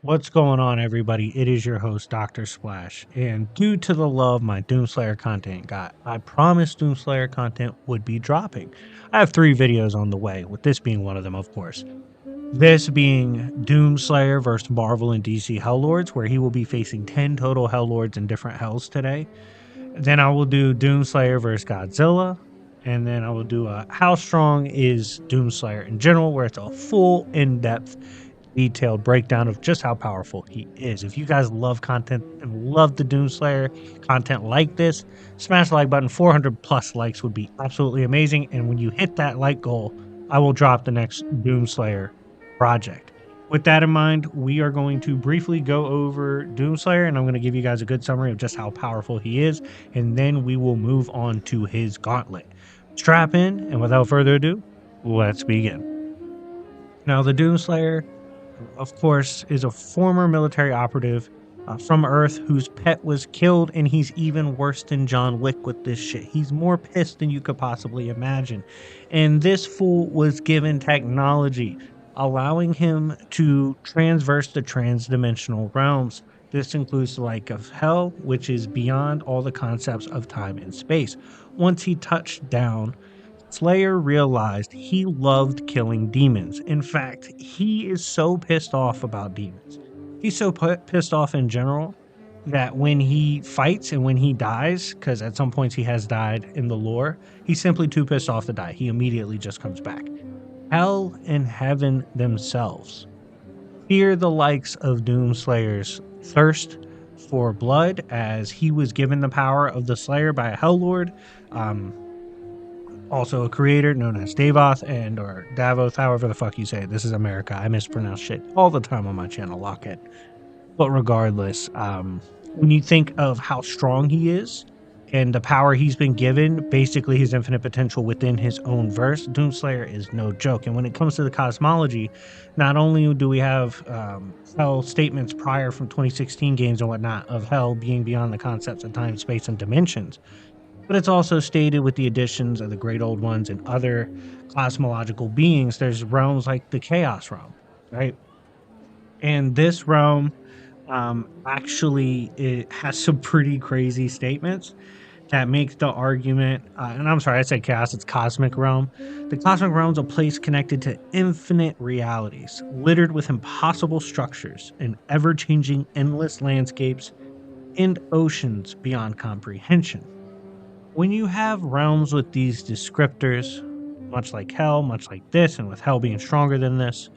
What's going on, everybody? It is your host, Dr. Splash, and due to the love my Doomslayer content got, I promised Doomslayer content would be dropping. I have 3 videos on the way, with this being one of them, of course. This being Doomslayer versus Marvel and DC Helllords, where he will be facing 10 total Helllords in different hells today. Then I will do Doomslayer versus Godzilla, and then I will do How Strong is Doomslayer in general, where it's a full, in-depth, detailed breakdown of just how powerful he is. If you guys love content and love the Doomslayer content like this, smash the like button. 400 plus likes would be absolutely amazing. And when you hit that like goal, I will drop the next Doomslayer project. With that in mind, we are going to briefly go over Doomslayer, and I'm going to give you guys a good summary of just how powerful he is, and then we will move on to his gauntlet. Strap in, and without further ado, let's begin. Now, the Doomslayer, of course, is a former military operative from Earth whose pet was killed, and he's even worse than John Wick with this shit. He's more pissed than you could possibly imagine. And this fool was given technology, allowing him to transverse the transdimensional realms. This includes the like of hell, which is beyond all the concepts of time and space. Once he touched down, Slayer realized he loved killing demons. In fact, he is so pissed off about demons. He's so pissed off in general that when he fights and when he dies, because at some points he has died in the lore, he's simply too pissed off to die. He immediately just comes back. Hell and heaven themselves fear the likes of Doomslayer's thirst for blood, as he was given the power of the Slayer by a Hell Lord. Also a creator known as Davoth or Davoth, however the fuck you say it. This is America. I mispronounce shit all the time on my channel, Lockhead. But regardless, when you think of how strong he is and the power he's been given, basically his infinite potential within his own verse, Doomslayer is no joke. And when it comes to the cosmology, not only do we have Hell statements prior from 2016 games and whatnot of Hell being beyond the concepts of time, space, and dimensions, but it's also stated with the additions of the Great Old Ones and other cosmological beings. There's realms like the Chaos Realm, right? And this realm actually it has some pretty crazy statements that make the argument, and I'm sorry, I said chaos, it's cosmic realm. The cosmic realm is a place connected to infinite realities, littered with impossible structures and ever-changing endless landscapes and oceans beyond comprehension. When you have realms with these descriptors, much like Hell, much like this, and with Hell being stronger than this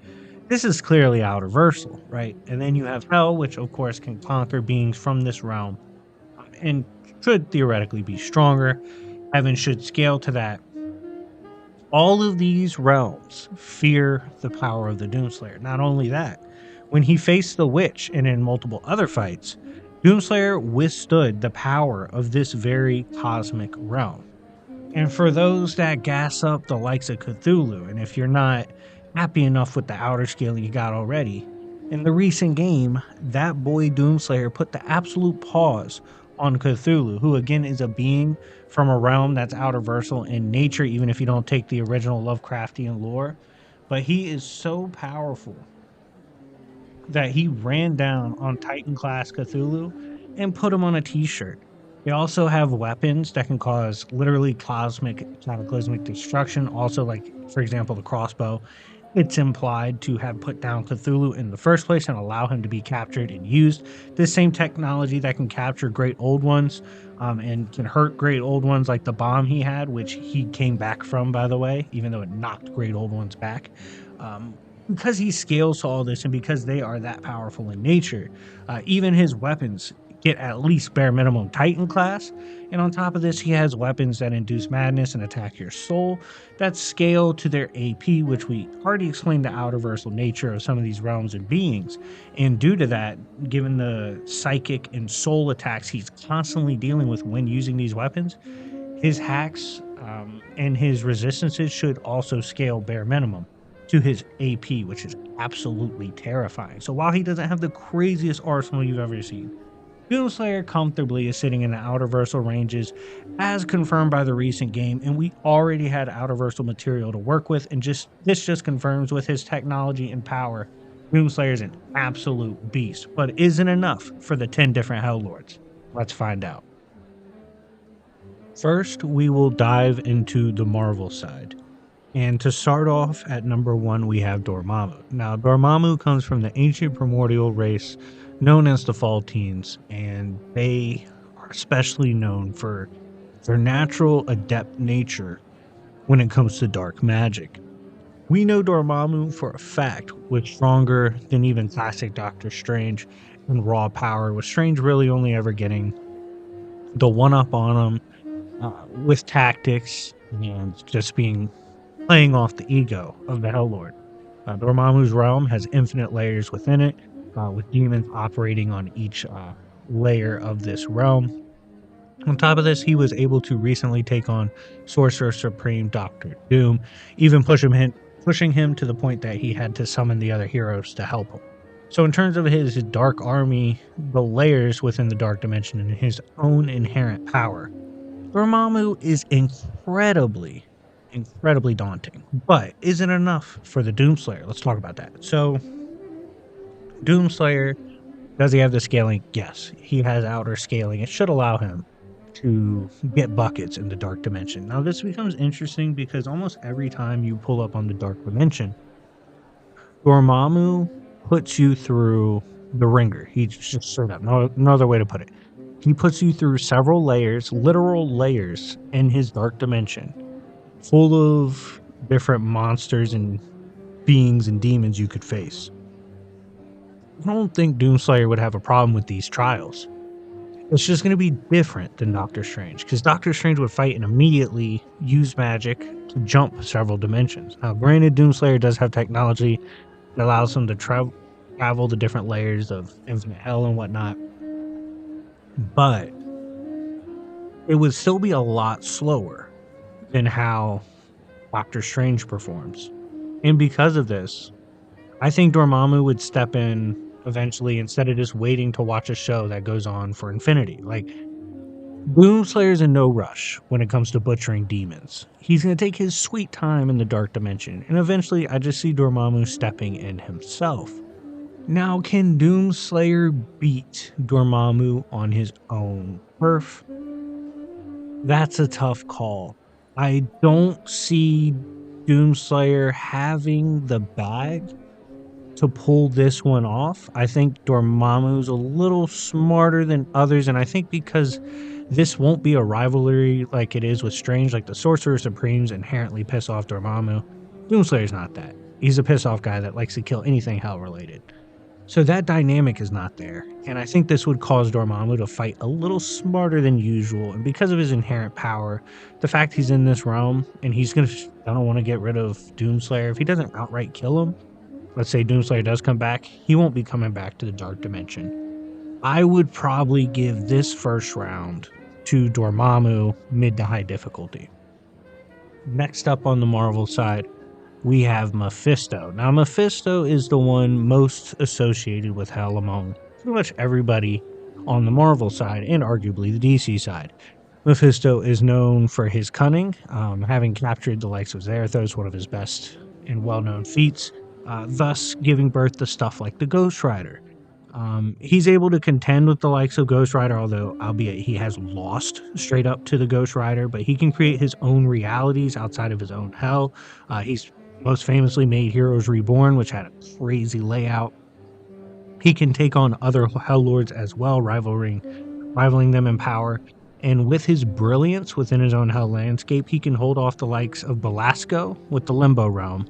is clearly outerversal, right? And then you have Hell, which of course can conquer beings from this realm and should theoretically be stronger. Heaven should scale to that. All of these realms fear the power of the Doomslayer. Not only that, when he faced the Witch and in multiple other fights, Doomslayer withstood the power of this very cosmic realm. And for those that gas up the likes of Cthulhu, and if you're not happy enough with the outer scale you got already, in the recent game, that boy Doomslayer put the absolute pause on Cthulhu, who again is a being from a realm that's outerversal in nature, even if you don't take the original Lovecraftian lore. But he is so powerful that he ran down on Titan class Cthulhu and put him on a t-shirt. They also have weapons that can cause literally cataclysmic destruction. Also, like, for example, the crossbow. It's implied to have put down Cthulhu in the first place and allow him to be captured and used. This same technology that can capture Great Old Ones and can hurt Great Old Ones, like the bomb he had, which he came back from, by the way, even though it knocked Great Old Ones back. Because he scales to all this and because they are that powerful in nature, even his weapons get at least bare minimum Titan class. And on top of this, he has weapons that induce madness and attack your soul that scale to their AP, which we already explained the outerversal nature of some of these realms and beings. And due to that, given the psychic and soul attacks he's constantly dealing with when using these weapons, his hacks and his resistances should also scale bare minimum to his AP, which is absolutely terrifying. So while he doesn't have the craziest arsenal you've ever seen, Doomslayer comfortably is sitting in the outerversal ranges as confirmed by the recent game, and we already had outerversal material to work with, and this just confirms with his technology and power Doomslayer is an absolute beast, but isn't enough for the 10 different Hell Lords. Let's find out. First, we will dive into the Marvel side. And to start off at number 1, we have Dormammu. Now, Dormammu comes from the ancient primordial race known as the Falteens, and they are especially known for their natural adept nature when it comes to dark magic. We know Dormammu for a fact was stronger than even classic Doctor Strange in raw power, with Strange really only ever getting the one-up on him with tactics and just playing off the ego of the Hell Lord. Dormammu's realm has infinite layers within it, with demons operating on each layer of this realm. On top of this, he was able to recently take on Sorcerer Supreme Doctor Doom, even pushing him to the point that he had to summon the other heroes to help him. So in terms of his dark army, the layers within the dark dimension and his own inherent power, Dormammu is incredibly daunting. But is it enough for the Doomslayer? Let's talk about that. So Doomslayer, does he have the scaling? Yes, he has outer scaling. It should allow him to get buckets in the dark dimension. Now this becomes interesting because almost every time you pull up on the dark dimension, Dormammu puts you through the ringer. He just straight up, no other way to put it. He puts you through several layers, literal layers in his dark dimension, full of different monsters and beings and demons you could face. I don't think Doomslayer would have a problem with these trials. It's just going to be different than Doctor Strange, because Doctor Strange would fight and immediately use magic to jump several dimensions. Now, granted, Doomslayer does have technology that allows him to travel the different layers of infinite hell and whatnot, but it would still be a lot slower than how Doctor Strange performs. And because of this, I think Dormammu would step in eventually instead of just waiting to watch a show that goes on for infinity. Like, Doomslayer's in no rush when it comes to butchering demons. He's going to take his sweet time in the dark dimension, and eventually I just see Dormammu stepping in himself. Now, can Doomslayer beat Dormammu on his own turf? That's a tough call. I don't see Doomslayer having the bag to pull this one off. I think Dormammu's a little smarter than others, and I think because this won't be a rivalry like it is with Strange, like the Sorcerer Supremes inherently piss off Dormammu, Doomslayer's not that. He's a piss off guy that likes to kill anything hell related. So that dynamic is not there, and I think this would cause Dormammu to fight a little smarter than usual, and because of his inherent power, the fact he's in this realm, and he's gonna want to get rid of Doomslayer. If he doesn't outright kill him, let's say Doomslayer does come back, he won't be coming back to the dark dimension. I would probably give this first round to Dormammu, mid to high difficulty. Next up on the Marvel side, we have Mephisto. Now, Mephisto is the one most associated with hell among pretty much everybody on the Marvel side and arguably the DC side. Mephisto is known for his cunning, having captured the likes of Zarathos, one of his best and well-known feats, thus giving birth to stuff like the Ghost Rider. He's able to contend with the likes of Ghost Rider, although albeit he has lost straight up to the Ghost Rider, but he can create his own realities outside of his own hell. He's most famously made Heroes Reborn, which had a crazy layout. He can take on other Hell Lords as well, rivaling them in power. And with his brilliance within his own hell landscape, he can hold off the likes of Belasco with the Limbo Realm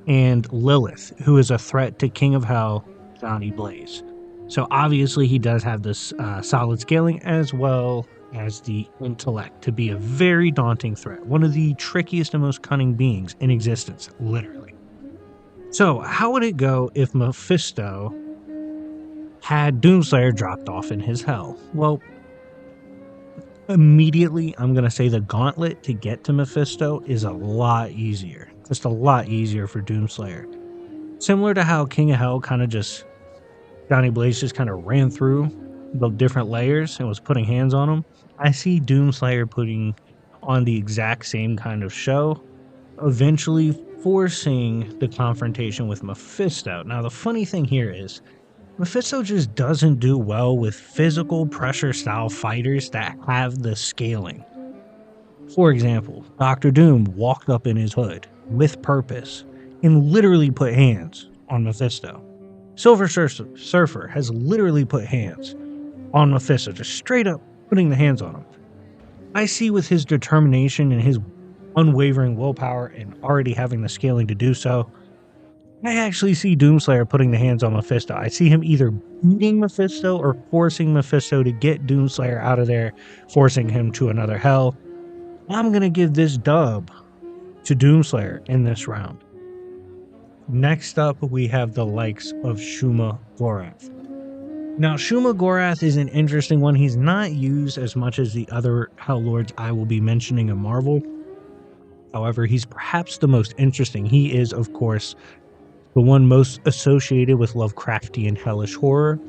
and Lilith, who is a threat to King of Hell, Johnny Blaze. So obviously he does have this solid scaling as well as the intellect to be a very daunting threat. One of the trickiest and most cunning beings in existence, literally. So how would it go if Mephisto had Doomslayer dropped off in his hell? Well, immediately I'm going to say the gauntlet to get to Mephisto is a lot easier. Just a lot easier for Doomslayer. Similar to how King of Hell Johnny Blaze just kind of ran through the different layers and was putting hands on them. I see Doomslayer putting on the exact same kind of show, eventually forcing the confrontation with Mephisto. Now, the funny thing here is Mephisto just doesn't do well with physical pressure style fighters that have the scaling. For example, Doctor Doom walked up in his hood with purpose and literally put hands on Mephisto. Silver Surfer has literally put hands on Mephisto, just straight up putting the hands on him. I see with his determination and his unwavering willpower and already having the scaling to do so, I actually see Doomslayer putting the hands on Mephisto. I see him either beating Mephisto or forcing Mephisto to get Doomslayer out of there, forcing him to another hell. I'm going to give this dub to Doomslayer in this round. Next up, we have the likes of Schuma Gorath. Now, Schuma Gorath is an interesting one. He's not used as much as the other Hell Lords I will be mentioning in Marvel. However, he's perhaps the most interesting. He is, of course, the one most associated with Lovecraftian hellish horror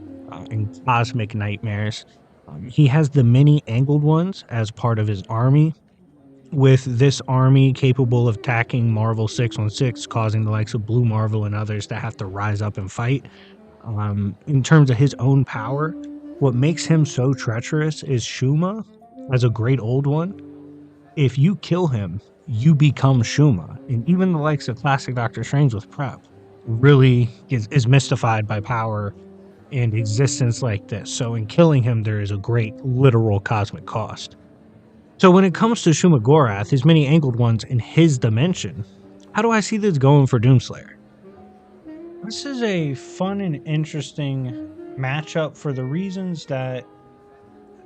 and cosmic nightmares. He has the many angled ones as part of his army, with this army capable of attacking Marvel 616, causing the likes of Blue Marvel and others to have to rise up and fight. In terms of his own power, what makes him so treacherous is Schuma, as a great old one. If you kill him, you become Schuma. And even the likes of classic Doctor Strange with Prep really is mystified by power and existence like this. So in killing him, there is a great literal cosmic cost. So when it comes to Schuma Gorath, his many angled ones in his dimension, how do I see this going for Doomslayer? This is a fun and interesting matchup for the reasons that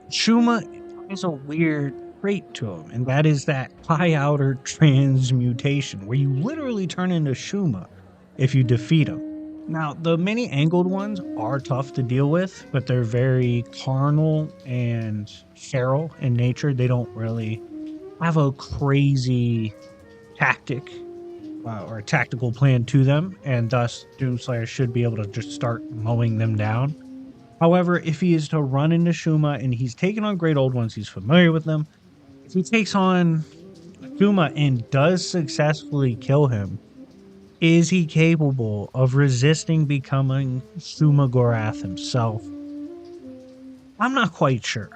Schuma has a weird trait to him, and that is that high outer transmutation, where you literally turn into Schuma if you defeat him. Now, the many angled ones are tough to deal with, but they're very carnal and feral in nature. They don't really have a crazy tactic or a tactical plan to them, and thus Doomslayer should be able to just start mowing them down. However, if he is to run into Schuma and he's taken on great old ones, he's familiar with them. If he takes on Schuma and does successfully kill him, is he capable of resisting becoming Schuma Gorath himself? I'm not quite sure.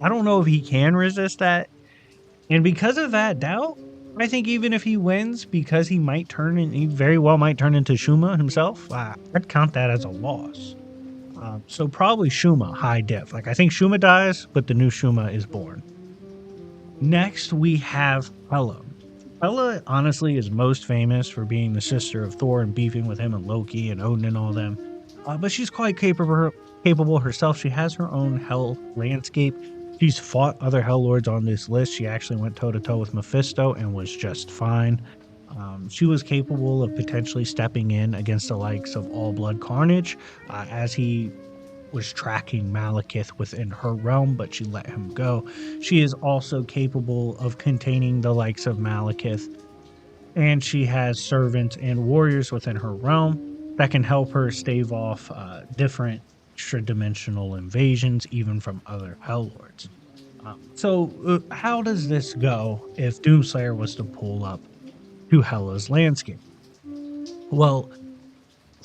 I don't know if he can resist that. And because of that doubt, I think even if he wins, because he very well might turn into Schuma himself, I'd count that as a loss. So probably Schuma, high diff. I think Schuma dies, but the new Schuma is born. Next, we have Hela. Hela, honestly, is most famous for being the sister of Thor and beefing with him and Loki and Odin and all them. But she's quite capable herself. She has her own hell landscape. She's fought other Hell Lords on this list. She actually went toe-to-toe with Mephisto and was just fine. She was capable of potentially stepping in against the likes of All Blood Carnage as he was tracking Malekith within her realm, but she let him go. She is also capable of containing the likes of Malekith, and she has servants and warriors within her realm that can help her stave off different extra-dimensional invasions, even from other Hell Lords. So how does this go if Doomslayer was to pull up to Hela's landscape? Well,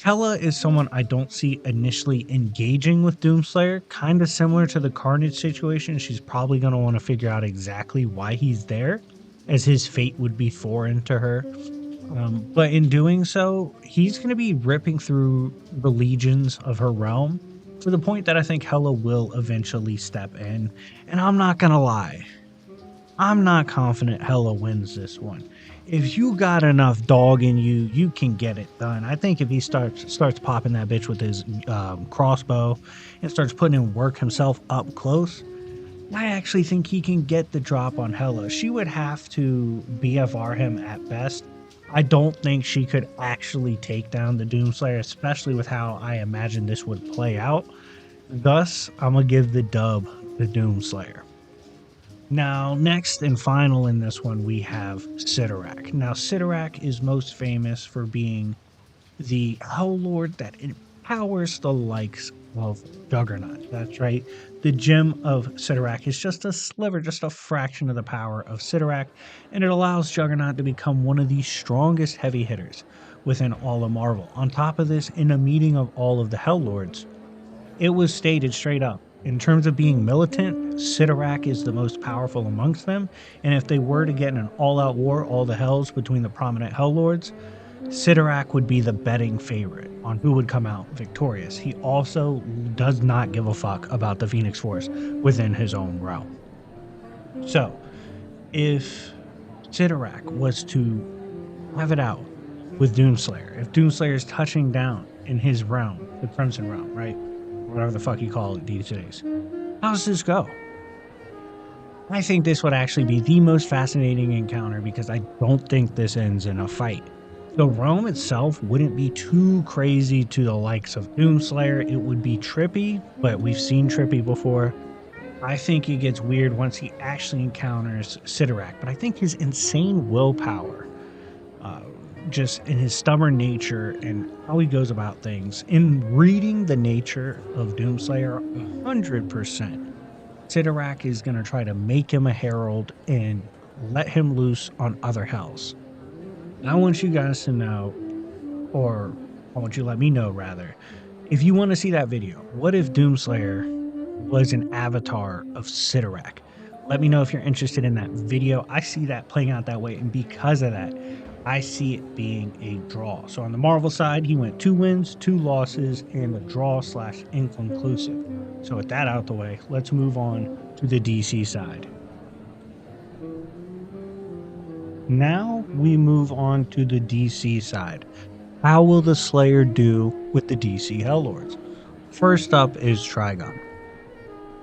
Hela is someone I don't see initially engaging with Doomslayer, kind of similar to the Carnage situation. She's probably going to want to figure out exactly why he's there, as his fate would be foreign to her. But in doing so, he's going to be ripping through the legions of her realm to the point that I think Hela will eventually step in. And I'm not going to lie, I'm not confident Hela wins this one. If you got enough dog in you, you can get it done. I think if he starts popping that bitch with his crossbow and starts putting in work himself up close, I actually think he can get the drop on Hela. She would have to BFR him at best. I don't think she could actually take down the Doomslayer, especially with how I imagine this would play out. Thus, I'm going to give the dub to Doomslayer. Now, next and final in this one, we have Cyttorak. Now, Cyttorak is most famous for being the Hell Lord that powers the likes of Juggernaut. That's right. The gem of Sidorak is just a sliver, just a fraction of the power of Sidorak, and it allows Juggernaut to become one of the strongest heavy hitters within all of Marvel. On top of this, in a meeting of all of the Hell Lords, it was stated straight up, in terms of being militant, Sidorak is the most powerful amongst them, and if they were to get in an all-out war, all the hells between the prominent Hell Lords, Sidorak would be the betting favorite on who would come out victorious. He also does not give a fuck about the Phoenix Force within his own realm. So, if Sidorak was to have it out with Doomslayer, if Doomslayer is touching down in his realm, the Crimson Realm, right? Whatever the fuck you call it these days, how does this go? I think this would actually be the most fascinating encounter because I don't think this ends in a fight. The realm itself wouldn't be too crazy to the likes of Doomslayer. It would be trippy, but we've seen trippy before. I think it gets weird once he actually encounters Sidorak, but I think his insane willpower, just in his stubborn nature and how he goes about things, in reading the nature of Doomslayer, 100%, Sidorak is going to try to make him a herald and let him loose on other hells. I want you guys to know, or I want you to let me know rather, if you want to see that video, what if Doomslayer was an avatar of Sidorak? Let me know if you're interested in that video. I see that playing out that way, and because of that, I see it being a draw. So on the Marvel side, he went 2 wins, 2 losses, and a draw / inconclusive. So with that out the way, let's move on to the DC side. Now we move on to the DC side. How will the Slayer do with the DC Helllords? First up is Trigon.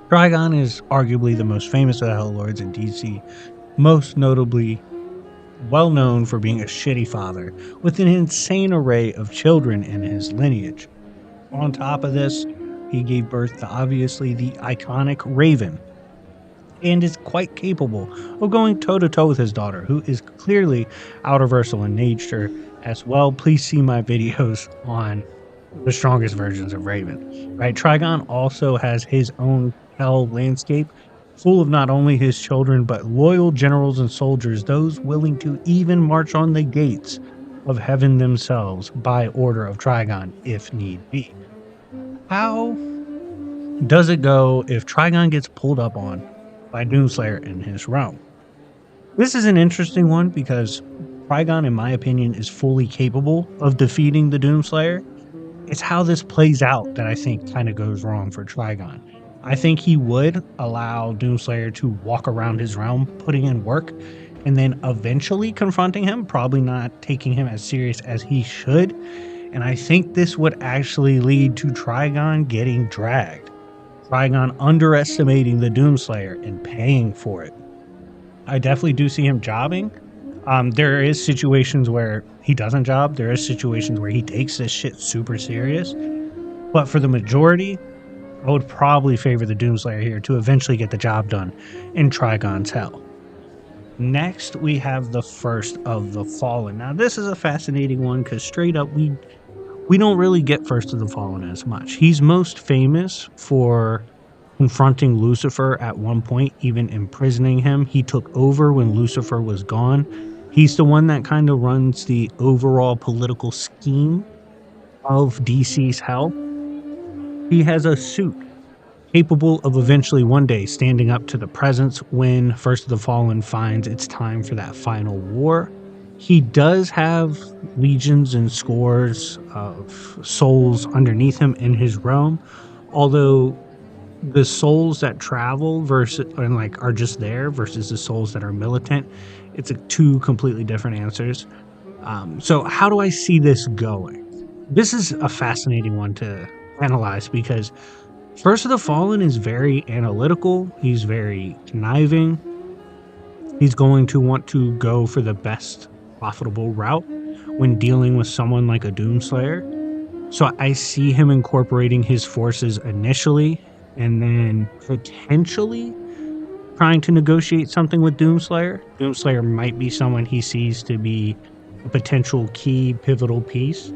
Trigon is arguably the most famous of the Helllords in DC, most notably well known for being a shitty father with an insane array of children in his lineage. On top of this, he gave birth to obviously the iconic Raven, and is quite capable of going toe-to-toe with his daughter, who is clearly outerversal in nature as well. Please see my videos on the strongest versions of Raven. Right? Trigon also has his own hell landscape, full of not only his children, but loyal generals and soldiers, those willing to even march on the gates of heaven themselves by order of Trigon, if need be. How does it go if Trigon gets pulled up on by Doomslayer in his realm? This is an interesting one because Trigon, in my opinion, is fully capable of defeating the Doomslayer. It's how this plays out that I think kind of goes wrong for Trigon. I think he would allow Doomslayer to walk around his realm, putting in work, and then eventually confronting him, probably not taking him as serious as he should. And I think this would actually lead to Trigon getting dragged. Trigon underestimating the Doomslayer and paying for it. I definitely do see him jobbing. There is situations where he doesn't job. There is situations where he takes this shit super serious. But for the majority, I would probably favor the Doomslayer here to eventually get the job done in Trigon's hell. Next, we have the First of the Fallen. Now, this is a fascinating one because straight up, we don't really get First of the Fallen as much. He's most famous for confronting Lucifer at one point, even imprisoning him. He took over when Lucifer was gone. He's the one that kind of runs the overall political scheme of DC's hell. He has a suit capable of eventually one day standing up to the presence when First of the Fallen finds it's time for that final war. He does have legions and scores of souls underneath him in his realm, although the souls that travel versus and like are just there versus the souls that are militant, it's two completely different answers. So how do I see this going? This is a fascinating one to analyze because First of the Fallen is very analytical. He's very conniving. He's going to want to go for the best profitable route when dealing with someone like a Doomslayer. So I see him incorporating his forces initially and then potentially trying to negotiate something with Doomslayer. Doomslayer might be someone he sees to be a potential key pivotal piece.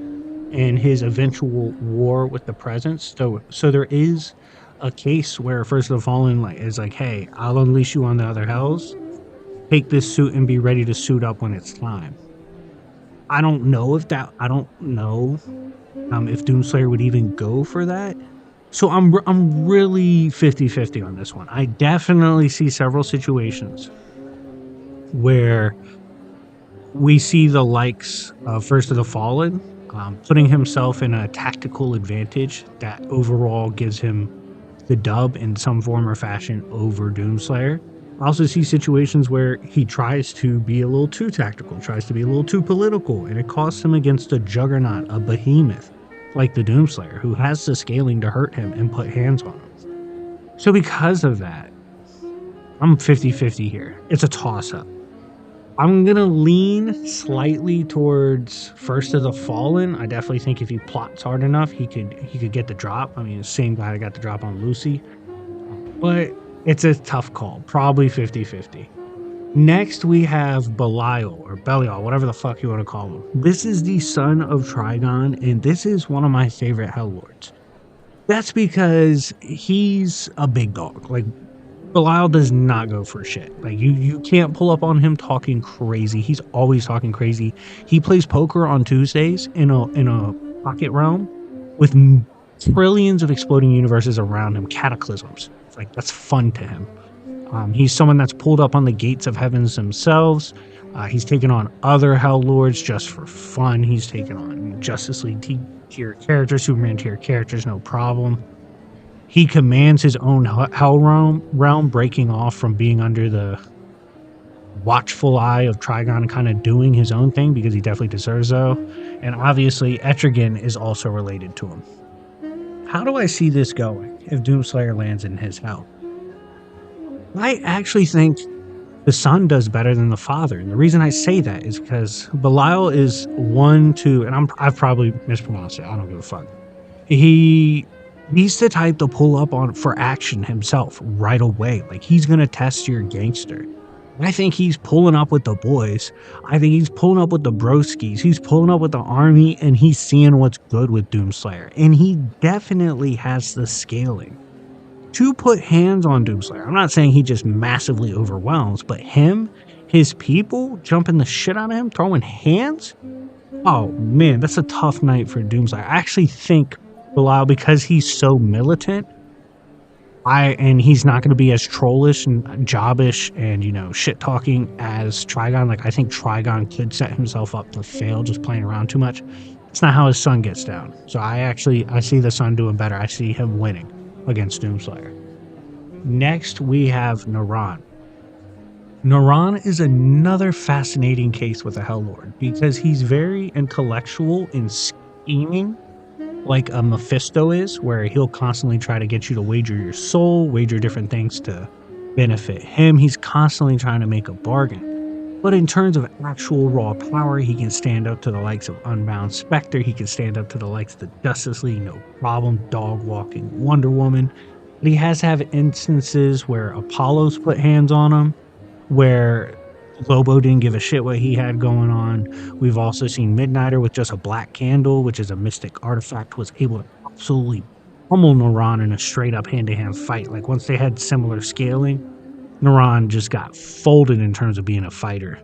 and his eventual war with the presence. So there is a case where First of the Fallen like is like, hey, I'll unleash you on the other hells. Take this suit and be ready to suit up when it's time. I don't know if Doomslayer would even go for that. So I'm really 50-50 on this one. I definitely see several situations where we see the likes of First of the Fallen putting himself in a tactical advantage that overall gives him the dub in some form or fashion over Doomslayer. I also see situations where he tries to be a little too tactical, tries to be a little too political, and it costs him against a juggernaut, a behemoth, like the Doomslayer, who has the scaling to hurt him and put hands on him. So because of that, I'm 50-50 here. It's a toss-up. I'm going to lean slightly towards First of the Fallen. I definitely think if he plots hard enough, he could get the drop. I mean, the same guy that got the drop on Lucy. But it's a tough call. Probably 50-50. Next, we have Belial, or Belial, whatever the fuck you want to call him. This is the son of Trigon, and this is one of my favorite Hell Lords. That's because he's a big dog. Like, Belial does not go for shit. Like, you can't pull up on him talking crazy. He's always talking crazy. He plays poker on Tuesdays in a pocket realm with trillions of exploding universes around him, cataclysms. It's like, that's fun to him. He's someone that's pulled up on the gates of heavens themselves. He's taken on other Hell Lords just for fun. He's taken on Justice League tier characters, Superman tier characters, no problem. He commands his own hell realm, breaking off from being under the watchful eye of Trigon and kind of doing his own thing because he definitely deserves so. And obviously, Etrigan is also related to him. How do I see this going if Doomslayer lands in his hell? I actually think the son does better than the father. And the reason I say that is because Belial is and I've probably mispronounced it. I don't give a fuck. He's the type to pull up on for action himself right away. Like, he's going to test your gangster. I think he's pulling up with the boys. I think he's pulling up with the broskies. He's pulling up with the army, and he's seeing what's good with Doomslayer. And he definitely has the scaling to put hands on Doomslayer. I'm not saying he just massively overwhelms, but his people, jumping the shit out of him, throwing hands. Oh man, that's a tough night for Doomslayer. I actually think Belial, because he's so militant, and he's not going to be as trollish and jobbish and shit talking as Trigon. Like, I think Trigon could set himself up to fail just playing around too much. It's not how his son gets down. So I see the son doing better. I see him winning against Doomslayer. Next, we have Naran. Naran is another fascinating case with a Hell Lord because he's very intellectual in scheming, like a Mephisto is, where he'll constantly try to get you to wager your soul, wager different things to benefit him. He's constantly trying to make a bargain. But in terms of actual raw power, he can stand up to the likes of Unbound Spectre. He can stand up to the likes of the Justice League, no problem, dog-walking Wonder Woman. But he has to have instances where Apollo's put hands on him, where Lobo didn't give a shit what he had going on. We've also seen Midnighter with just a black candle, which is a mystic artifact, was able to absolutely pummel Naran in a straight-up hand-to-hand fight. Like, once they had similar scaling, Naran just got folded in terms of being a fighter.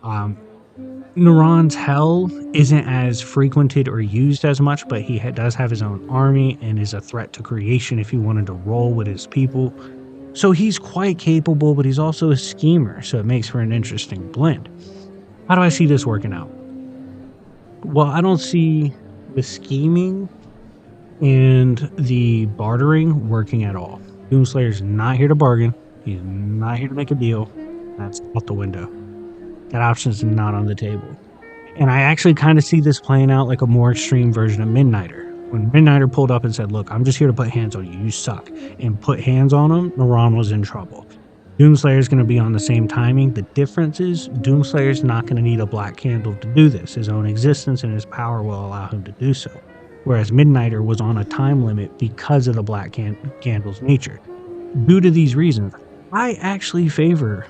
Naran's hell isn't as frequented or used as much, but he does have his own army and is a threat to creation if he wanted to roll with his people. So he's quite capable, but he's also a schemer, so it makes for an interesting blend. How do I see this working out? Well, I don't see the scheming and the bartering working at all. Doomslayer's not here to bargain. He's not here to make a deal. That's out the window. That option's not on the table. And I actually kind of see this playing out like a more extreme version of Midnighter. When Midnighter pulled up and said, look, I'm just here to put hands on you, you suck, and put hands on him, Naran was in trouble. Doomslayer's going to be on the same timing. The difference is Doomslayer's not going to need a black candle to do this. His own existence and his power will allow him to do so. Whereas Midnighter was on a time limit because of the black candle's nature. Due to these reasons, I actually favor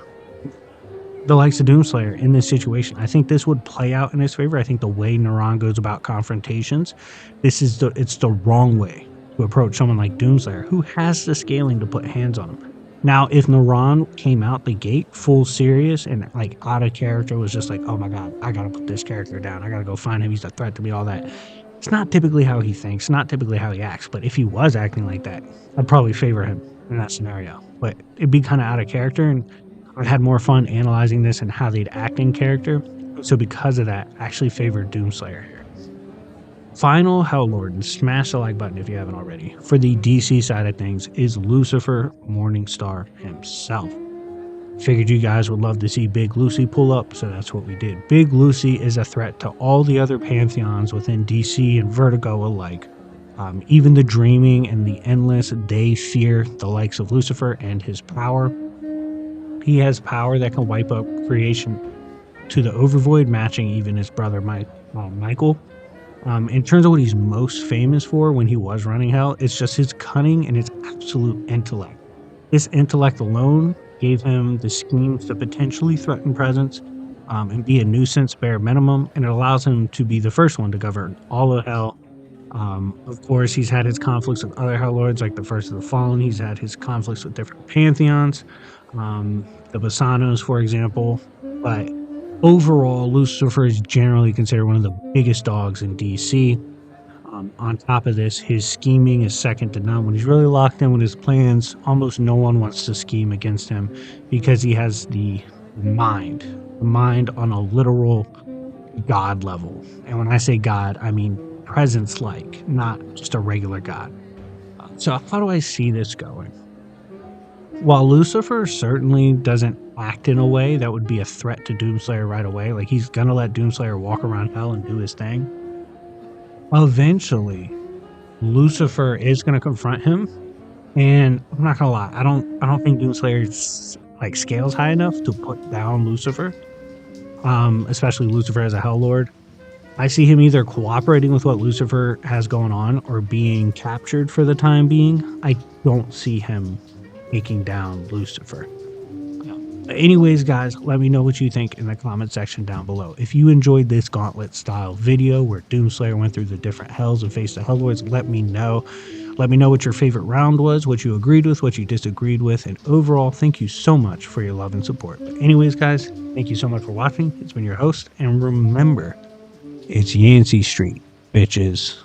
the likes of Doomslayer in this situation. I think this would play out in his favor. I think the way Naran goes about confrontations, it's the wrong way to approach someone like Doomslayer, who has the scaling to put hands on him. Now, if Naran came out the gate full serious and like out of character, was just like, oh my god, I gotta put this character down, I gotta go find him, he's a threat to me, all that. It's not typically how he thinks, not typically how he acts. But if he was acting like that, I'd probably favor him in that scenario. But it'd be kind of out of character, and I had more fun analyzing this and how they'd act in character. So because of that, I actually favored Doomslayer here. Final Hell Lord, and smash the like button if you haven't already, for the DC side of things is Lucifer Morningstar himself. Figured you guys would love to see Big Lucy pull up, so that's what we did. Big Lucy is a threat to all the other pantheons within DC and Vertigo alike. Even the Dreaming and the Endless, they fear the likes of Lucifer and his power. He has power that can wipe up creation to the Overvoid, matching even his brother Michael. In terms of what he's most famous for when he was running Hell, it's just his cunning and his absolute intellect. This intellect alone gave him the schemes to potentially threaten presence and be a nuisance bare minimum, and it allows him to be the first one to govern all of Hell. Of course, he's had his conflicts with other Hell Lords, like the First of the Fallen. He's had his conflicts with different pantheons, the Basanos, for example. But overall, Lucifer is generally considered one of the biggest dogs in DC. On top of this, his scheming is second to none. When he's really locked in with his plans, almost no one wants to scheme against him because he has the mind on a literal god level. And when I say god, I mean presence-like, not just a regular god. So how do I see this going? While Lucifer certainly doesn't act in a way that would be a threat to Doomslayer right away, like he's gonna let Doomslayer walk around Hell and do his thing, eventually Lucifer is going to confront him, and I'm not gonna lie, I don't think Doomslayer's like scales high enough to put down Lucifer, especially Lucifer as a Hell Lord. I see him either cooperating with what Lucifer has going on or being captured for the time being. I don't see him taking down Lucifer. But anyways, guys, let me know what you think in the comment section down below. If you enjoyed this gauntlet style video where Doomslayer went through the different hells and faced the Hell Lords, let me know. Let me know what your favorite round was, what you agreed with, what you disagreed with, and overall, thank you so much for your love and support. But anyways, guys, thank you so much for watching. It's been your host, and remember, it's Yancey Street, bitches.